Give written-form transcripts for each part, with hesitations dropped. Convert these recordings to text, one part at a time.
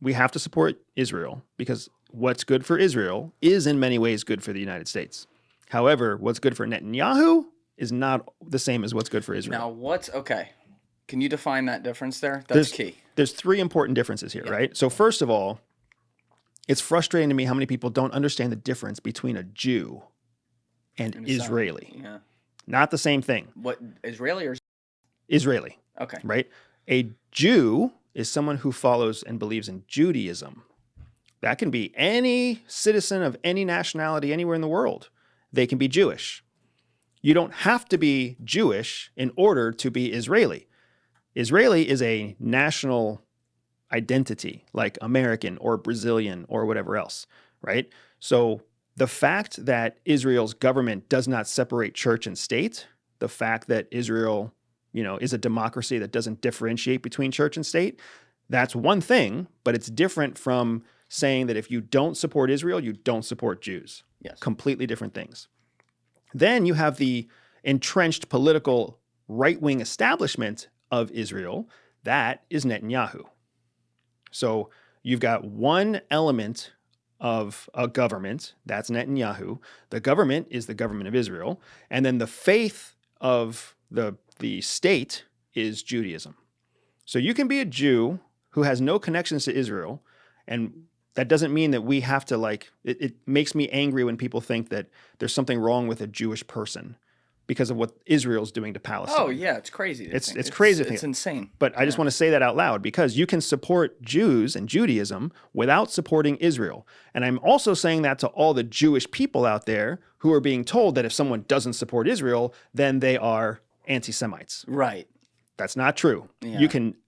we have to support Israel because what's good for Israel is in many ways good for the United States. However, what's good for Netanyahu is not the same as what's good for Israel. Now, okay? Can you define that difference there? That's key. There's three important differences here, right? So first of all, it's frustrating to me how many people don't understand the difference between a Jew and Israeli. Yeah. Not the same thing. What, Israeli or? Israeli. Okay. Right? A Jew is someone who follows and believes in Judaism. That can be any citizen of any nationality anywhere in the world. They can be Jewish. You don't have to be Jewish in order to be Israeli. Israeli is a national identity, like American or Brazilian or whatever else, right? So the fact that Israel's government does not separate church and state, the fact that Israel, is a democracy that doesn't differentiate between church and state, that's one thing, but it's different from saying that if you don't support Israel, you don't support Jews. Yes. Completely different things. Then you have the entrenched political right-wing establishment of Israel. That is Netanyahu. So you've got one element of a government, that's Netanyahu. The government is the government of Israel. And then the faith of the state is Judaism. So you can be a Jew who has no connections to Israel, and that doesn't mean that we have to it makes me angry when people think that there's something wrong with a Jewish person because of what Israel's doing to Palestine. Oh yeah, it's crazy. It's crazy. It's insane. But I just want to say that out loud because you can support Jews and Judaism without supporting Israel. And I'm also saying that to all the Jewish people out there who are being told that if someone doesn't support Israel, then they are anti-Semites. Right. That's not true. Yeah.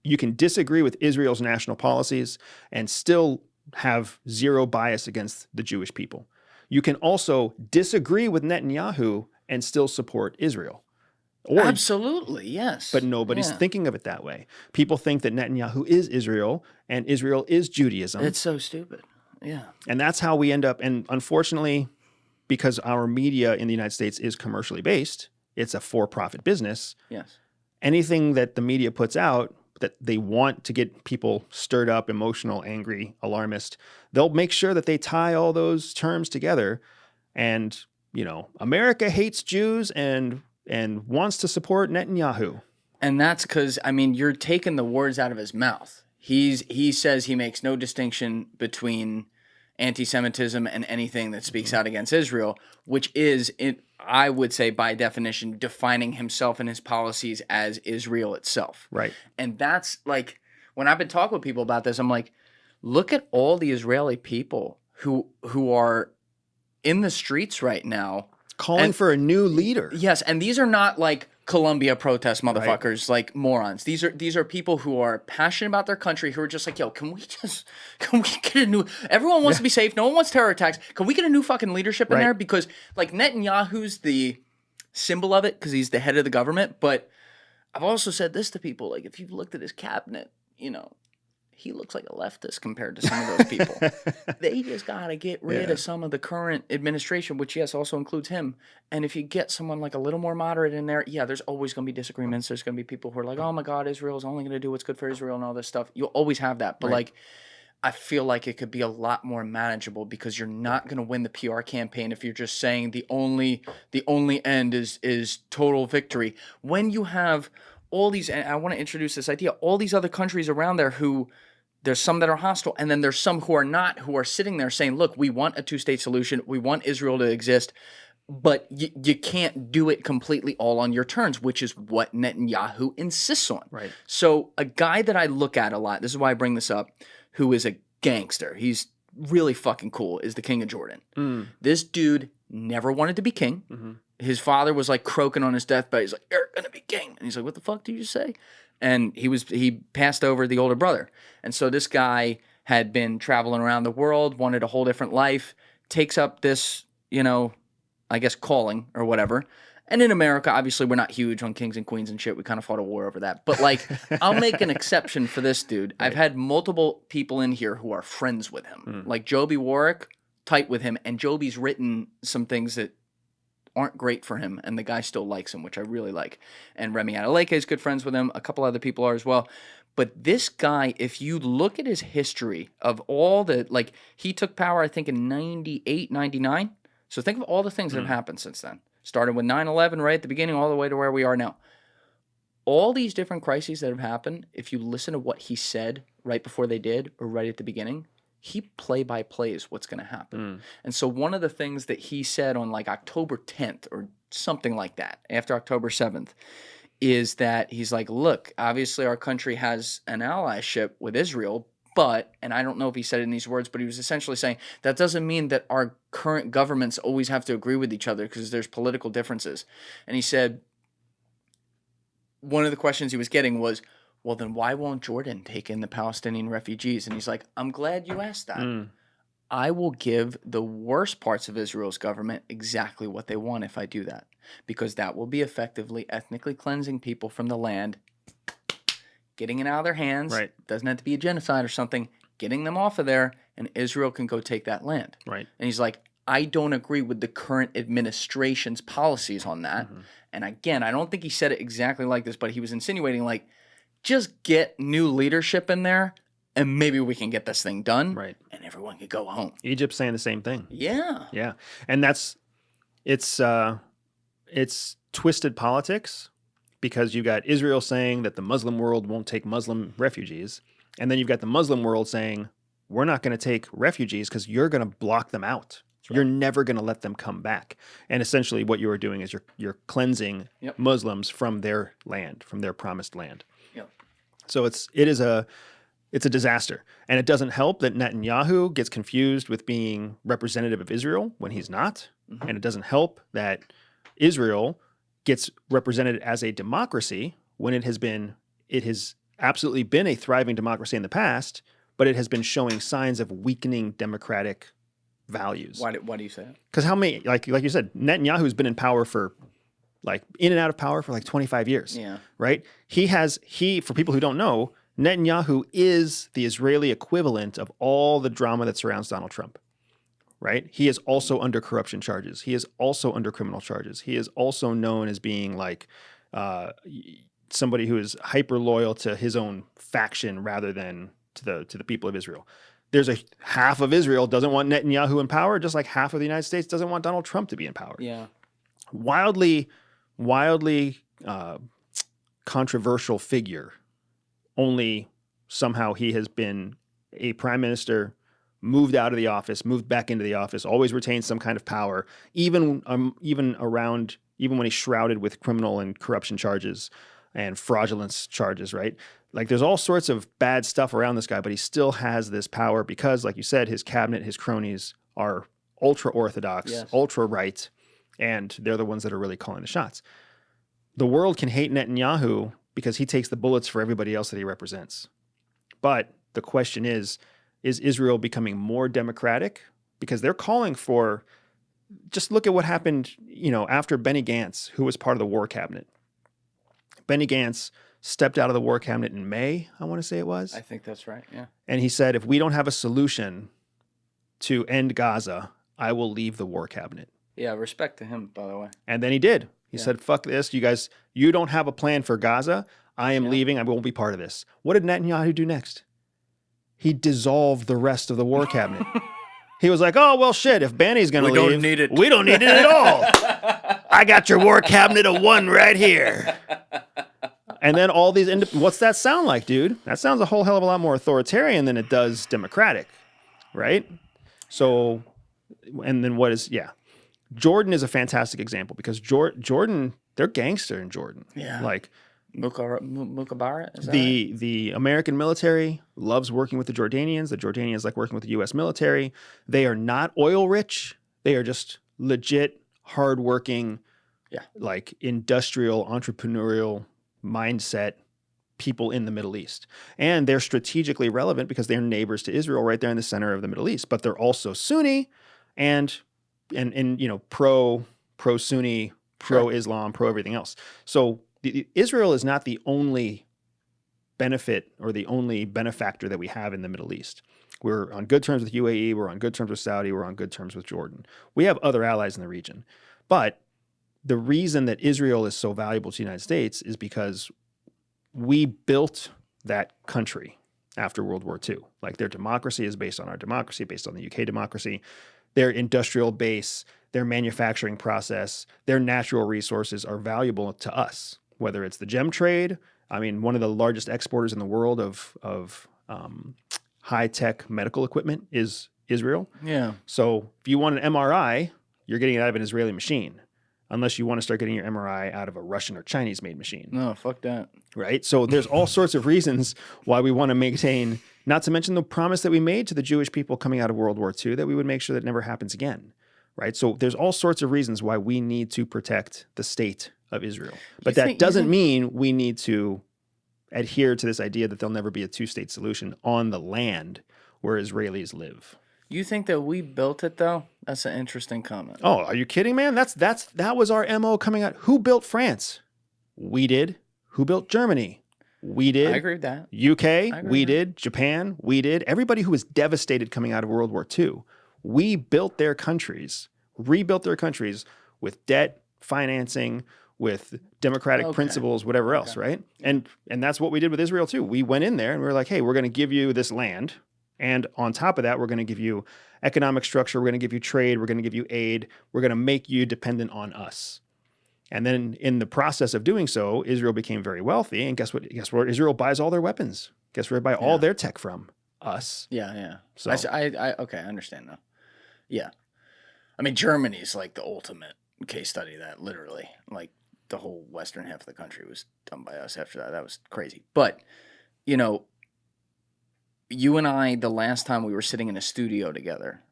You can disagree with Israel's national policies and still have zero bias against the Jewish people. You can also disagree with Netanyahu and still support Israel. Absolutely, yes. But nobody's thinking of it that way. People think that Netanyahu is Israel and Israel is Judaism. It's so stupid. Yeah. And that's how we end up. And unfortunately, because our media in the United States is commercially based, it's a for-profit business. Yes. Anything that the media puts out that they want to get people stirred up, emotional, angry, alarmist, they'll make sure that they tie all those terms together. And, America hates Jews and wants to support Netanyahu. And that's because, you're taking the words out of his mouth. He says he makes no distinction between anti-Semitism and anything that speaks out against Israel, which is, I would say, by definition, defining himself and his policies as Israel itself. Right. And that's when I've been talking with people about this, I'm like, look at all the Israeli people who are in the streets right now. Calling for a new leader. Yes, and these are not Columbia protest motherfuckers, morons. These are people who are passionate about their country, who are just yo, can we get a new, everyone wants to be safe, no one wants terror attacks, can we get a new fucking leadership in there? Because Netanyahu's the symbol of it because he's the head of the government, but I've also said this to people, if you've looked at his cabinet, he looks like a leftist compared to some of those people. They just got to get rid of some of the current administration, which, yes, also includes him. And if you get someone a little more moderate in there, there's always going to be disagreements. There's going to be people who are like, oh, my God, Israel's only going to do what's good for Israel and all this stuff. You'll always have that. But, I feel like it could be a lot more manageable because you're not going to win the PR campaign if you're just saying the only end is total victory. When you have all these, and I want to introduce this idea, all these other countries around there who, there's some that are hostile, and then there's some who are not, who are sitting there saying, look, we want a two-state solution. We want Israel to exist, but you can't do it completely all on your terms, which is what Netanyahu insists on. Right. So a guy that I look at a lot, this is why I bring this up, who is a gangster, he's really fucking cool, is the King of Jordan. This dude never wanted to be king. Mm-hmm. His father was croaking on his deathbed. He's like, you're going to be king. And he's like, what the fuck did you say? And he passed over the older brother. And so this guy had been traveling around the world, wanted a whole different life, takes up this, I guess calling or whatever. And in America, obviously, we're not huge on kings and queens and shit. We kind of fought a war over that. But I'll make an exception for this dude. Right. I've had multiple people in here who are friends with him. Joby Warwick, tight with him. And Joby's written some things that aren't great for him, and the guy still likes him, which I really like. And Remy Adeleke is good friends with him. A couple other people are as well. But this guy, if you look at his history of all the, like, he took power, I think, in 98, 99. So think of all the things that have happened since then. Started with 9/11 right at the beginning all the way to where we are now. All these different crises that have happened, if you listen to what he said right before they did or right at the beginning, he play-by-plays what's going to happen. And so one of the things that he said on like October 10th or something like that, after October 7th, is that he's like, look, obviously our country has an allyship with Israel, but, and I don't know if he said it in these words, but he was essentially saying that doesn't mean that our current governments always have to agree with each other because there's political differences. And he said, one of the questions he was getting was, well, then why won't Jordan take in the Palestinian refugees? And he's like, I'm glad you asked that. I will give the worst parts of Israel's government exactly what they want if I do that, because that will be effectively ethnically cleansing people from the land, getting it out of their hands. Right. Doesn't have to be a genocide or something, getting them off of there, and Israel can go take that land. Right. And he's like, I don't agree with the current administration's policies on that. And again, I don't think he said it exactly like this, but he was insinuating like, just get new leadership in there and maybe we can get this thing done. Right. And everyone can go home. Egypt's saying the same thing. Yeah. Yeah. And it's twisted politics, because you got Israel saying that the Muslim world won't take Muslim refugees. And then you've got the Muslim world saying, we're not going to take refugees because you're going to block them out. You're never going to let them come back. And essentially what you are doing is you're cleansing Muslims from their land, from their promised land. Yep. So it's a disaster. And it doesn't help that Netanyahu gets confused with being representative of Israel when he's not. And it doesn't help that Israel gets represented as a democracy when it has absolutely been a thriving democracy in the past, but it has been showing signs of weakening democratic values. Why do you say that? Because how many, like you said, Netanyahu's been in power for in and out of power for like 25 years. Yeah. Right? For people who don't know, Netanyahu is the Israeli equivalent of all the drama that surrounds Donald Trump. Right? He is also under corruption charges. He is also under criminal charges. He is also known as being like somebody who is hyper loyal to his own faction rather than to the people of Israel. There's a half of Israel doesn't want Netanyahu in power, just like half of the United States doesn't want Donald Trump to be in power. Yeah. Wildly controversial figure. Only somehow he has been a prime minister, moved out of the office, moved back into the office, always retained some kind of power, even when he's shrouded with criminal and corruption charges and fraudulence charges, right? Like there's all sorts of bad stuff around this guy, but he still has this power because, like you said, his cabinet, his cronies are ultra-Orthodox, ultra-right, and they're the ones that are really calling the shots. The world can hate Netanyahu because he takes the bullets for everybody else that he represents. But the question is Israel becoming more democratic? Because they're calling for, just look at what happened, after Benny Gantz, who was part of the war cabinet. Benny Gantz stepped out of the war cabinet in May, I want to say it was. I think that's right, yeah. And he said, if we don't have a solution to end Gaza, I will leave the war cabinet. Yeah, respect to him, by the way. And then he did. He said, fuck this, you guys, you don't have a plan for Gaza. I am leaving. I won't be part of this. What did Netanyahu do next? He dissolved the rest of the war cabinet. He was like, oh, well, shit, if Benny's going to leave, we don't need it. We don't need it at all. I got your war cabinet of one right here. And then all these, what's that sound like, dude? That sounds a whole hell of a lot more authoritarian than it does democratic, right? So, and then Jordan is a fantastic example because Jordan, they're gangster in Jordan. Yeah. Like, Mukabara? Is that the American military loves working with the Jordanians. The Jordanians like working with the U.S. military. They are not oil rich. They are just legit, hardworking, like industrial, entrepreneurial mindset people in the Middle East. And they're strategically relevant because they're neighbors to Israel right there in the center of the Middle East. But they're also Sunni and pro-Sunni, pro-Islam, pro-everything else. So Israel is not the only benefit or the only benefactor that we have in the Middle East. We're on good terms with UAE. We're on good terms with Saudi. We're on good terms with Jordan. We have other allies in the region. But the reason that Israel is so valuable to the United States is because we built that country after World War II. Like their democracy is based on our democracy, based on the UK democracy. Their industrial base, their manufacturing process, their natural resources are valuable to us, whether it's the gem trade. I mean, one of the largest exporters in the world of high-tech medical equipment is Israel. Yeah. So if you want an MRI, you're getting it out of an Israeli machine, unless you want to start getting your MRI out of a Russian or Chinese-made machine. No, fuck that. Right? So there's all sorts of reasons why we want to maintain, not to mention the promise that we made to the Jewish people coming out of World War II, that we would make sure that never happens again. Right? So there's all sorts of reasons why we need to protect the state of Israel. But that doesn't mean we need to adhere to this idea that there'll never be a two-state solution on the land where Israelis live. You think that we built it though? That's an interesting comment. Oh, are you kidding, man? That was our MO coming out. Who built France? We did. Who built Germany? We did. I agree with that. UK? We did. Japan? We did. Everybody who was devastated coming out of World War II, we built their countries, rebuilt their countries with debt, financing, with democratic principles, whatever else, right? And that's what we did with Israel too. We went in there and we were like, hey, we're going to give you this land. And on top of that, we're going to give you economic structure. We're going to give you trade. We're going to give you aid. We're going to make you dependent on us. And then in the process of doing so, Israel became very wealthy. And guess what? Israel buys all their weapons. Guess where they buy all their tech from? Us. Yeah, yeah. So I understand now. Yeah. I mean, Germany's like the ultimate case study of that, literally. Like the whole western half of the country was done by us after that. That was crazy. But, you know, you and I, the last time we were sitting in a studio together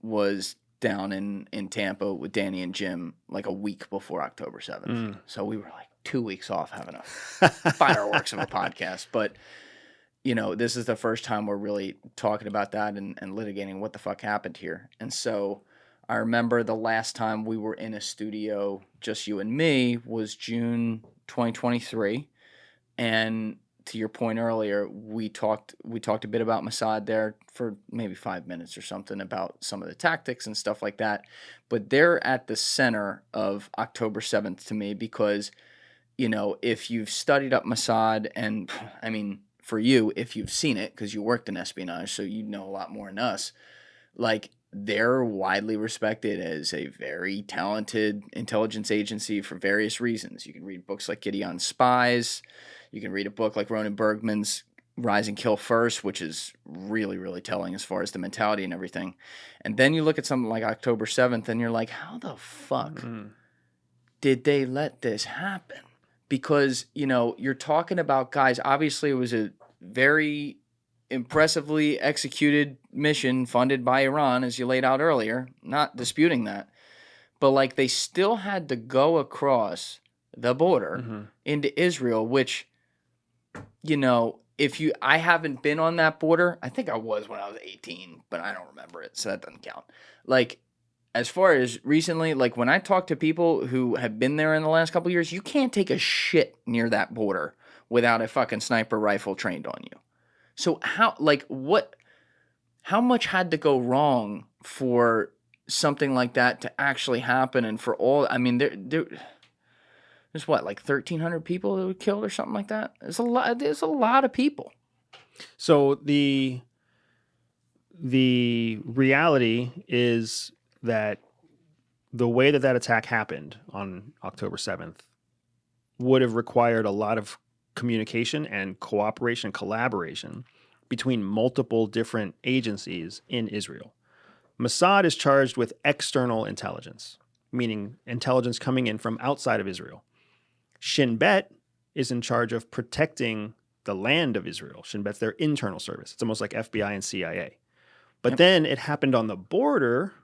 was down in Tampa with Danny and Jim like a week before October 7th. So we were like 2 weeks off having a fireworks of a podcast. But, you know, this is the first time we're really talking about that and litigating what the fuck happened here. And so I remember the last time we were in a studio, just you and me, was June 2023. And to your point earlier, we talked a bit about Mossad there for maybe 5 minutes or something about some of the tactics and stuff like that. But they're at the center of October 7th to me because, you know, if you've studied up Mossad, and I mean, for you, if you've seen it, because you worked in espionage, so you know a lot more than us, like, they're widely respected as a very talented intelligence agency for various reasons. You can read books like Gideon's Spies. You can read a book like Ronan Bergman's Rise and Kill First, which is really, really telling as far as the mentality and everything. And then you look at something like October 7th and you're like, how the fuck did they let this happen? Because, you know, you're talking about guys, obviously it was a very impressively executed mission funded by Iran, as you laid out earlier, not disputing that. But, like, they still had to go across the border into Israel, which, you know, I haven't been on that border. I think I was when I was 18, but I don't remember it, so that doesn't count. Like, as far as recently, like, when I talk to people who have been there in the last couple of years, you can't take a shit near that border without a fucking sniper rifle trained on you. So how much had to go wrong for something like that to actually happen? And for all, I mean, there's what, like 1,300 people that were killed or something like that? There's a lot of people. So the reality is that the way that attack happened on October 7th would have required a lot of communication and cooperation, collaboration between multiple different agencies in Israel. Mossad is charged with external intelligence, meaning intelligence coming in from outside of Israel. Shin Bet is in charge of protecting the land of Israel. Shin Bet's their internal service. It's almost like FBI and CIA. But then it happened on the border,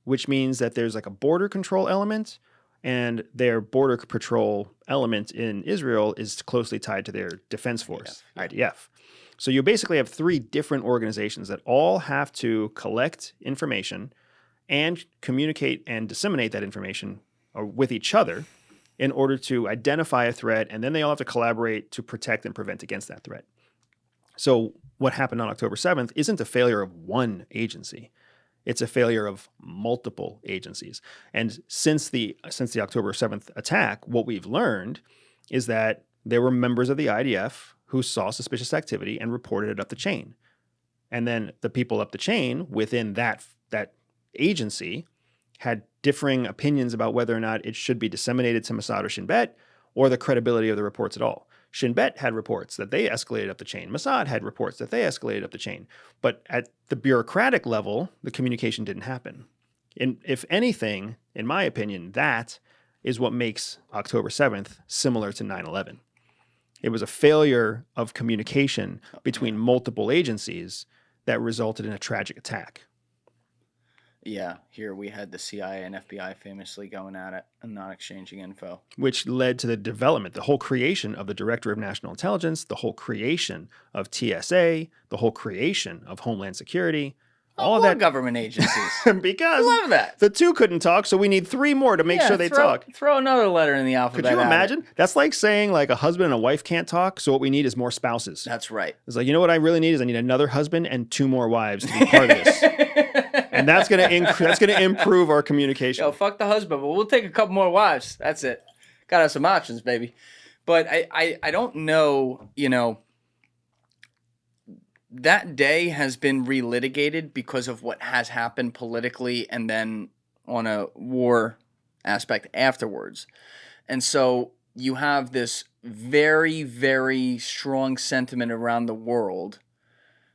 which means that there's like a border control element, and their border patrol element in Israel is closely tied to their defense force, IDF. So you basically have three different organizations that all have to collect information and communicate and disseminate that information with each other in order to identify a threat, and then they all have to collaborate to protect and prevent against that threat. So what happened on October 7th isn't a failure of one agency. It's a failure of multiple agencies. And since the October 7th attack, what we've learned is that there were members of the IDF who saw suspicious activity and reported it up the chain. And then the people up the chain within that agency had differing opinions about whether or not it should be disseminated to Mossad or Shin Bet, or the credibility of the reports at all. Shin Bet had reports that they escalated up the chain. Mossad had reports that they escalated up the chain. But at the bureaucratic level, the communication didn't happen. And if anything, in my opinion, that is what makes October 7th similar to 9/11. It was a failure of communication between multiple agencies that resulted in a tragic attack. Yeah, here we had the CIA and FBI famously going at it and not exchanging info. Which led to the development, the whole creation of the Director of National Intelligence, the whole creation of TSA, the whole creation of Homeland Security, all of that. Government agencies. Because Love that. the two couldn't talk, so we need three more to make sure they talk. Throw another letter in the alphabet. Could you imagine? That's like saying like a husband and a wife can't talk, so what we need is more spouses. That's right. It's like, you know what I really need is I need another husband and two more wives to be part of this. And that's gonna improve our communication. Yo, fuck the husband, but we'll take a couple more wives. That's it. Got us some options, baby. But I don't know, that day has been relitigated because of what has happened politically and then on a war aspect afterwards. And so you have this very, very strong sentiment around the world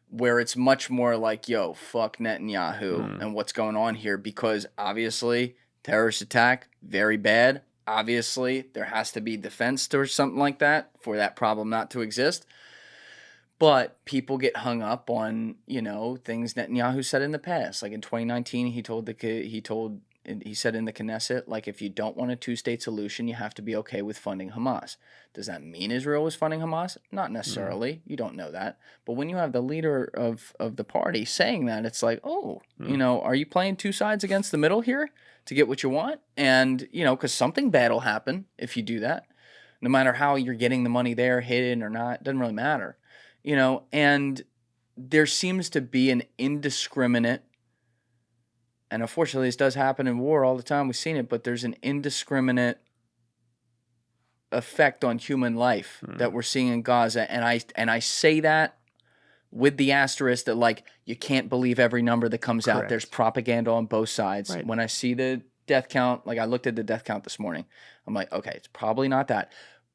where it's much more like, yo, fuck Netanyahu and what's going on here, because obviously terrorist attack, very bad. Obviously there has to be defense or something like that for that problem not to exist. But people get hung up on, things Netanyahu said in the past. Like in 2019, he said in the Knesset, like, if you don't want a two-state solution, you have to be okay with funding Hamas. Does that mean Israel was funding Hamas? Not necessarily. You don't know that. But when you have the leader of the party saying that, it's like, are you playing two sides against the middle here to get what you want? And, because something bad will happen if you do that. No matter how you're getting the money there, hidden or not, doesn't really matter. And there seems to be an indiscriminate, and unfortunately this does happen in war all the time, we've seen it, but there's an indiscriminate effect on human life that we're seeing in Gaza. And I say that with the asterisk that, like, you can't believe every number that comes out. There's propaganda on both sides. Right. When I see the death count, like I looked at the death count this morning, I'm like, okay, it's probably not that.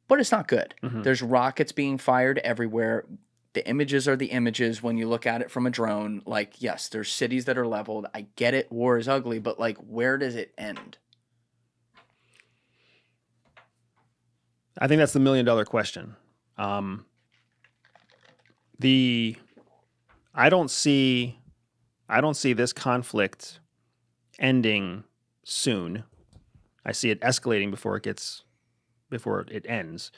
But it's not good. There's rockets being fired everywhere. The images are the images when you look at it from a drone. Like, yes, there's cities that are leveled. I get it. War is ugly. But, like, where does it end? I think that's the $1 million question. I don't see this conflict ending soon. I see it escalating before it ends.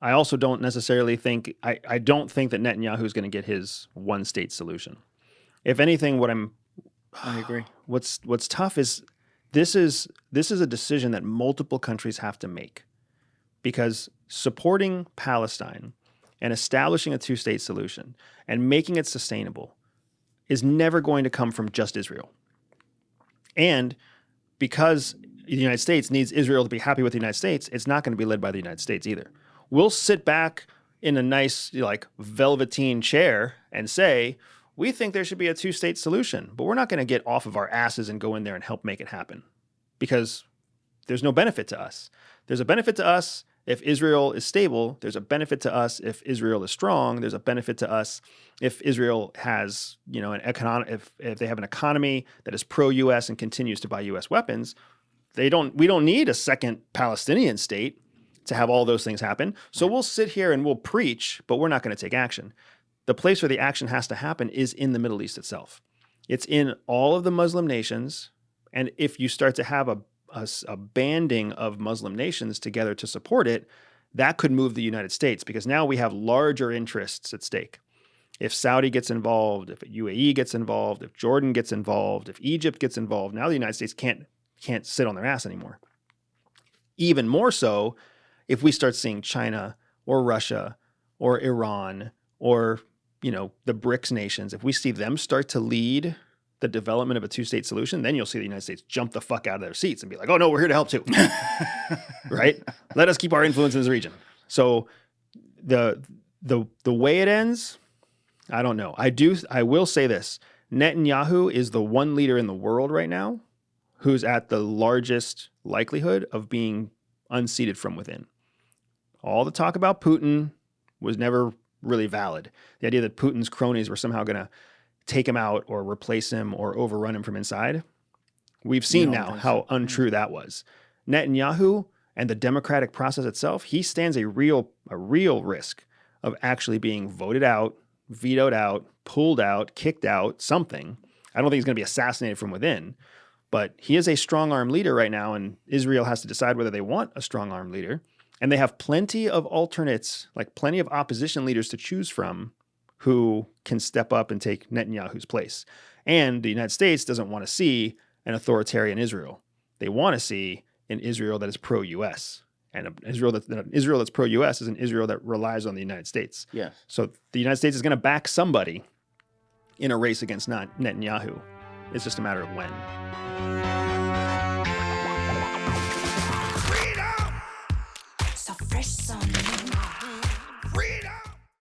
I also don't necessarily think I don't think that Netanyahu is going to get his one-state solution. If anything, I agree. What's tough is this is a decision that multiple countries have to make, because supporting Palestine and establishing a two-state solution and making it sustainable is never going to come from just Israel. And because the United States needs Israel to be happy with the United States, it's not going to be led by the United States either. We'll sit back in a nice, like, velveteen chair and say, we think there should be a two-state solution, but we're not going to get off of our asses and go in there and help make it happen, because there's no benefit to us. There's a benefit to us if Israel is stable. There's a benefit to us if Israel is strong. There's a benefit to us if Israel has, an if they have an economy that is pro-U.S. and continues to buy U.S. weapons. We don't need a second Palestinian state to have all those things happen. So we'll sit here and we'll preach, but we're not going to take action. The place where the action has to happen is in the Middle East itself. It's in all of the Muslim nations. And if you start to have a banding of Muslim nations together to support it, that could move the United States, because now we have larger interests at stake. If Saudi gets involved, if UAE gets involved, if Jordan gets involved, if Egypt gets involved, now the United States can't sit on their ass anymore. Even more so if we start seeing China or Russia or Iran or, the BRICS nations, if we see them start to lead the development of a two-state solution, then you'll see the United States jump the fuck out of their seats and be like, oh no, we're here to help too. Right? Let us keep our influence in this region. So the The way it ends, I don't know. I will say this. Netanyahu is the one leader in the world right now who's at the largest likelihood of being unseated from within. All the talk about Putin was never really valid. The idea that Putin's cronies were somehow going to take him out or replace him or overrun him from inside. We've seen now how untrue that was. Netanyahu and the democratic process itself, he stands a real risk of actually being voted out, vetoed out, pulled out, kicked out, something. I don't think he's going to be assassinated from within, but he is a strong-arm leader right now, and Israel has to decide whether they want a strong-arm leader. And they have plenty of alternates, like plenty of opposition leaders to choose from who can step up and take Netanyahu's place. And the United States doesn't want to see an authoritarian Israel. They want to see an Israel that is pro-U.S. And an Israel that's pro-U.S. is an Israel that relies on the United States. Yes. So the United States is going to back somebody in a race against Netanyahu. It's just a matter of when. So fresh on. Freedom.